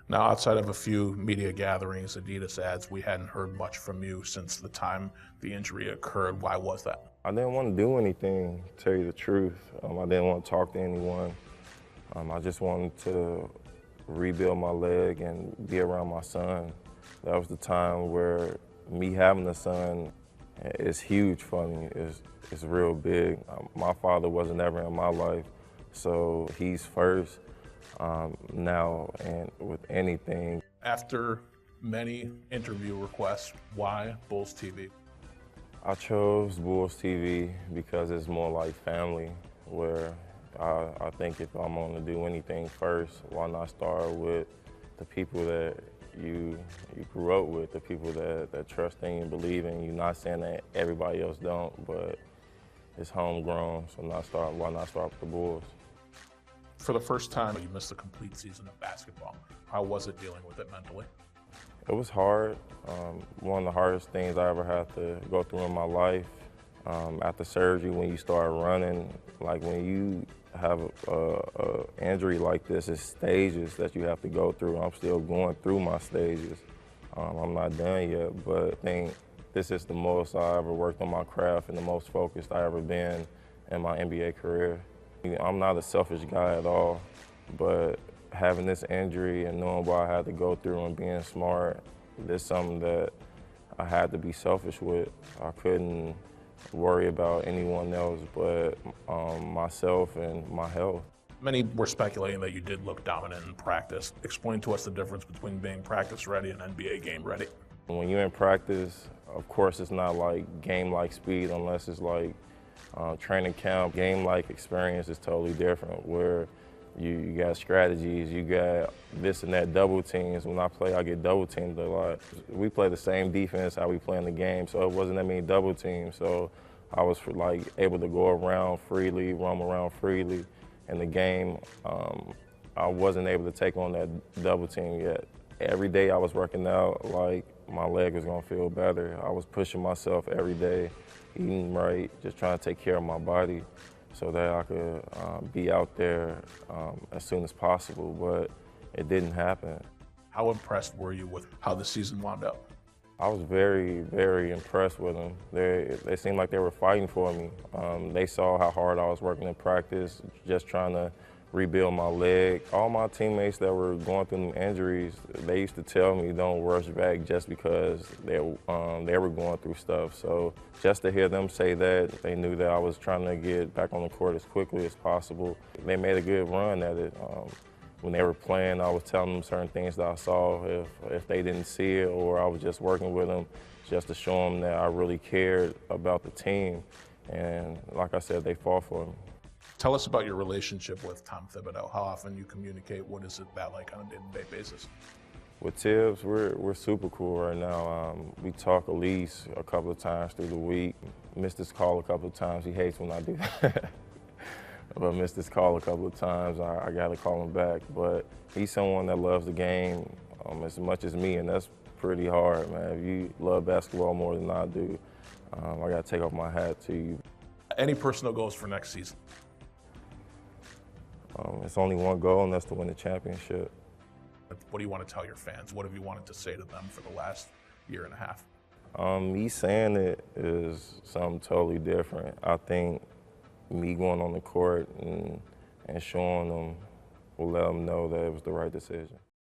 Now, outside of a few media gatherings, Adidas ads, we hadn't heard much from you since the time the injury occurred. Why was that? I didn't want to do anything, to tell you the truth. I didn't want to talk to anyone. I just wanted to rebuild my leg and be around my son. That was the time where me having a son is huge for me. It's real big. My father wasn't ever in my life, so he's first now and with anything. After many interview requests, why Bulls TV? I chose Bulls TV because it's more like family, where I think if I'm going to do anything first, why not start with the people that you grew up with, the people that trust in you and believe in you. Not saying that everybody else don't, but it's homegrown, so why not start with the Bulls? For the first time, you missed a complete season of basketball. How was it dealing with it mentally? It was hard. One of the hardest things I ever had to go through in my life. After surgery, when you start running, like when you have a injury like this, it's stages that you have to go through. I'm still going through my stages. I'm not done yet, but I think this is the most I ever worked on my craft and the most focused I ever been in my NBA career. I'm not a selfish guy at all, but having this injury and knowing what I had to go through and being smart, this is something that I had to be selfish with. I couldn't worry about anyone else but myself and my health. Many were speculating that you did look dominant in practice. Explain to us the difference between being practice ready and NBA game ready. When you're in practice, of course it's not like game-like speed unless it's like training camp. Game-like experience is totally different, where you got strategies, you got this and that double teams. When I play, I get double teamed a lot. We play the same defense how we play in the game, so it wasn't that many double teams. So I was like able to go around freely, roam around freely. In the game, I wasn't able to take on that double team yet. Every day I was working out, like my leg was gonna feel better. I was pushing myself every day, eating right, just trying to take care of my body so that I could be out there as soon as possible, but it didn't happen. How impressed were you with how the season wound up? I was very, very impressed with them. They seemed like they were fighting for me. They saw how hard I was working in practice, just trying to rebuild my leg. All my teammates that were going through injuries, they used to tell me don't rush back just because they were going through stuff. So just to hear them say that, they knew that I was trying to get back on the court as quickly as possible. They made a good run at it. When they were playing, I was telling them certain things that I saw if they didn't see it, or I was just working with them just to show them that I really cared about the team. And like I said, they fought for me. Tell us about your relationship with Tom Thibodeau. How often you communicate? What is it that like on a day-to-day basis? With Tibbs, we're super cool right now. We talk at least a couple of times through the week. Missed his call a couple of times. He hates when I do that. But missed his call a couple of times. I got to call him back. But he's someone that loves the game as much as me, and that's pretty hard, man. If you love basketball more than I do, I got to take off my hat to you. Any personal goals for next season? It's only one goal, and that's to win the championship. What do you want to tell your fans? What have you wanted to say to them for the last year and a half? Me saying it is something totally different. I think me going on the court and showing them will let them know that it was the right decision.